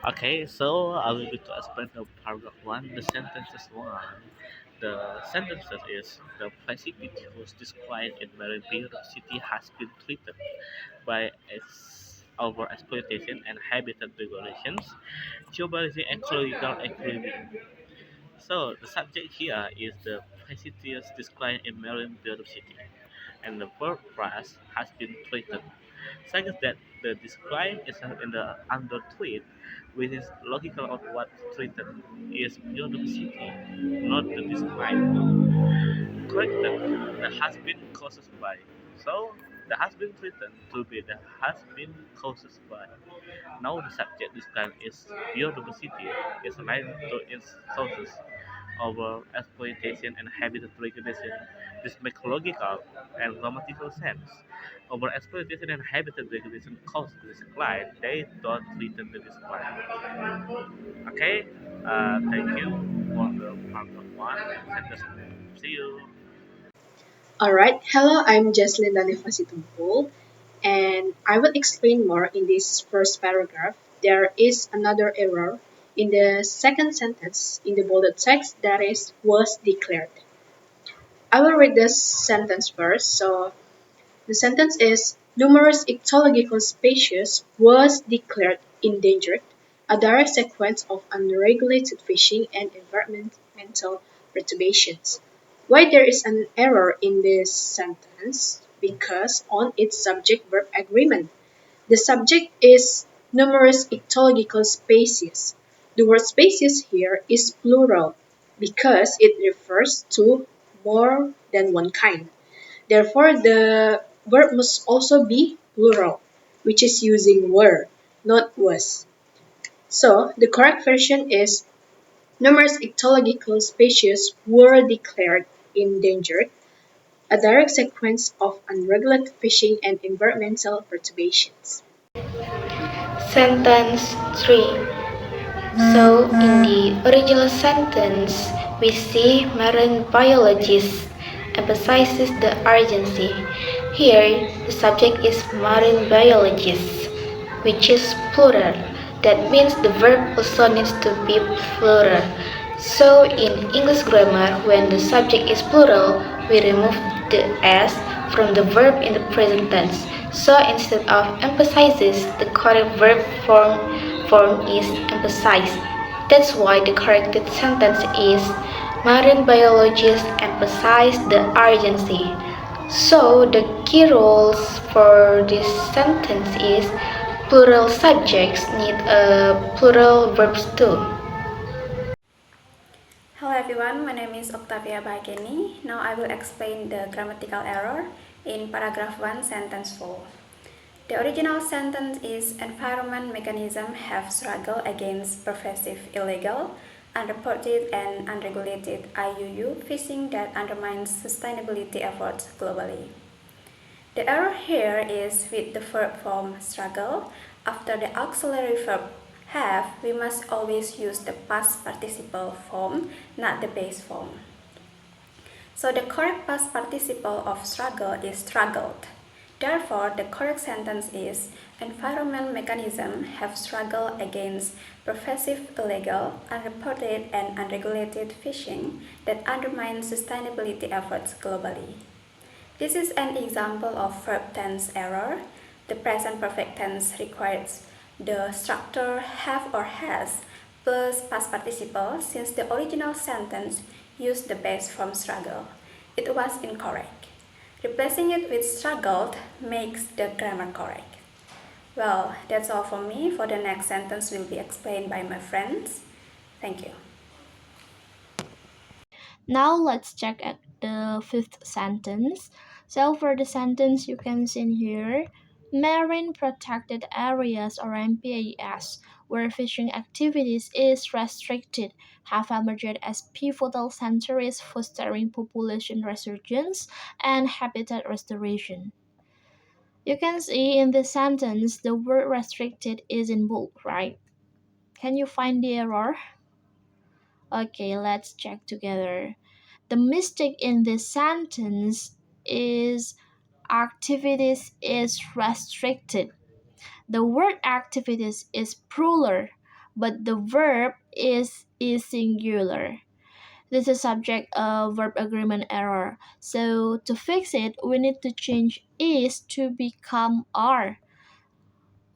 Okay, so I will be to explain the paragraph one, the sentences one. The sentences is the facility was described in marine biodiversity has been threatened by over exploitation and habitat regulations, geobalancing ecological equilibrium. So the subject here is the precipitous decline in marine biodiversity, and the verb phrase has been threatened, suggests that the decline is in the under threat, which is logical of what threatened is biodiversity, not the decline. Corrected, the has been caused by. So the has been threatened to be the has been caused by. Now the subject this time is biodiversity is aligned to its sources over exploitation and habitat regulation. This makes logical and grammatical sense. Over exploitation and habitat regulation cause the decline. They don't threaten the decline. Okay, thank you for the part of one. Sentence. See you. Alright, hello, I'm Jesselin Daneva Sitompul, and I will explain more in this first paragraph. There is another error in the second sentence in the bolded text that is was declared. I will read this sentence first. So the sentence is numerous ecological species was declared endangered, a direct sequence of unregulated fishing and environmental perturbations. Why there is an error in this sentence? Because on its subject verb agreement. The subject is numerous ecological species. The word species here is plural because it refers to more than one kind. Therefore, the verb must also be plural, which is using were, not was. So, the correct version is numerous ecological species were declared endangered, a direct sequence of unregulated fishing and environmental perturbations. Sentence 3. So, in the original sentence, we see marine biologist emphasizes the urgency. Here, the subject is marine biologist, which is plural. That means the verb also needs to be plural. So, in English grammar, when the subject is plural, we remove the s from the verb in the present tense. So, instead of emphasizes, the correct form is emphasized. That's why the corrected sentence is marine biologists emphasize the urgency. So the key rules for this sentence is plural subjects need a plural verbs too. Hello everyone, my name is Oktavia by Keni. Now I will explain the grammatical error in paragraph 1, sentence 4. The original sentence is environment mechanism have struggled against pervasive illegal, unreported and unregulated IUU fishing that undermines sustainability efforts globally. The error here is with the verb form struggle. After the auxiliary verb have, we must always use the past participle form, not the base form. So the correct past participle of struggle is struggled. Therefore, the correct sentence is environment mechanism have struggled against pervasive illegal, unreported and unregulated fishing that undermines sustainability efforts globally. This is an example of verb tense error. The present perfect tense requires the structure have or has plus past participle since the original sentence used the base form struggle. It was incorrect. Replacing it with struggled makes the grammar correct. Well, that's all from me. For the next sentence will be explained by my friends. Thank you. Now let's check at the fifth sentence. So for the sentence you can see in here, marine protected areas or MPAS where fishing activities is restricted have emerged as pivotal centuries fostering population resurgence and habitat restoration. You can see in this sentence the word restricted is in bold, right? Can you find the error? Okay, let's check together. The mistake in this sentence is activities is restricted. The word activities is plural, but the verb is singular. This is subject of verb agreement error. So to fix it, we need to change is to become are.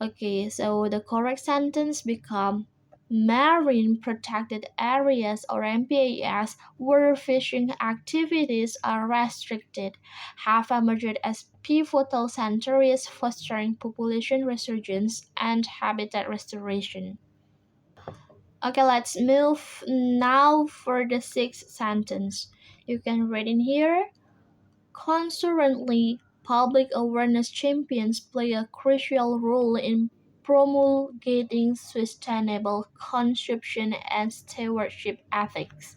Okay, so the correct sentence become marine protected areas or MPAS where fishing activities are restricted have emerged as pivotal centuries fostering population resurgence and habitat restoration. Okay, let's move now for the sixth sentence. You can read in here. Concurrently, public awareness champions play a crucial role in promulgating sustainable consumption and stewardship ethics.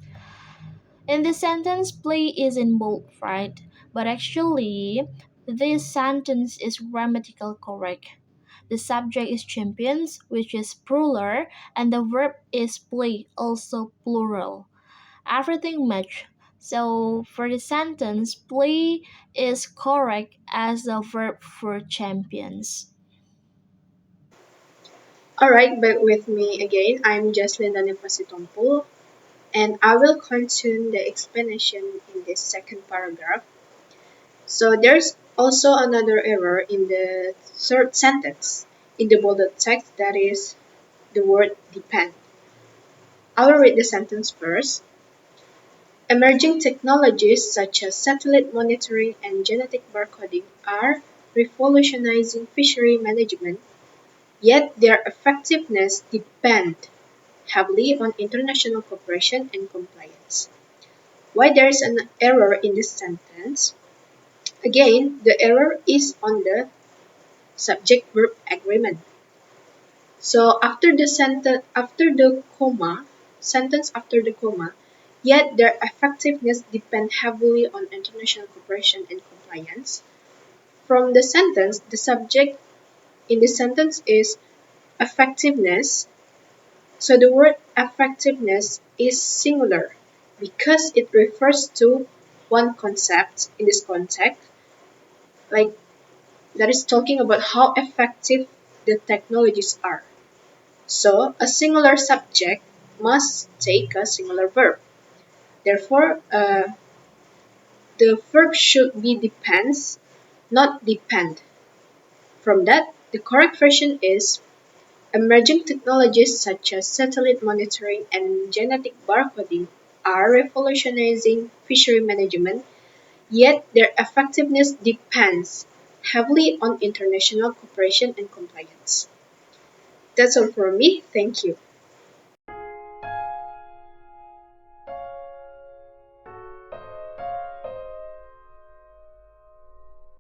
In this sentence, play is in bold, right? But actually, this sentence is grammatically correct. The subject is champions, which is plural, and the verb is play, also plural. Everything match. So for the sentence, play is correct as a verb for champions. Alright, back with me again. I'm Jesselin Daneva Sitompul, and I will continue the explanation in this second paragraph. So there's also another error in the third sentence in the bolded text, that is the word depend. I will read the sentence first. Emerging technologies such as satellite monitoring and genetic barcoding are revolutionizing fishery management, yet their effectiveness depends heavily on international cooperation and compliance. Why there is an error in this sentence? Again, the error is on the subject verb agreement. So after the comma, sentence after the comma, yet their effectiveness depend heavily on international cooperation and compliance. From the sentence, the subject in the sentence is effectiveness. So the word effectiveness is singular because it refers to one concept in this context, like that is talking about how effective the technologies are. So a singular subject must take a singular verb. Therefore, the verb should be depends, not depend. From that, the correct version is emerging technologies such as satellite monitoring and genetic barcoding are revolutionizing fishery management, yet their effectiveness depends heavily on international cooperation and compliance. That's all for me. Thank you.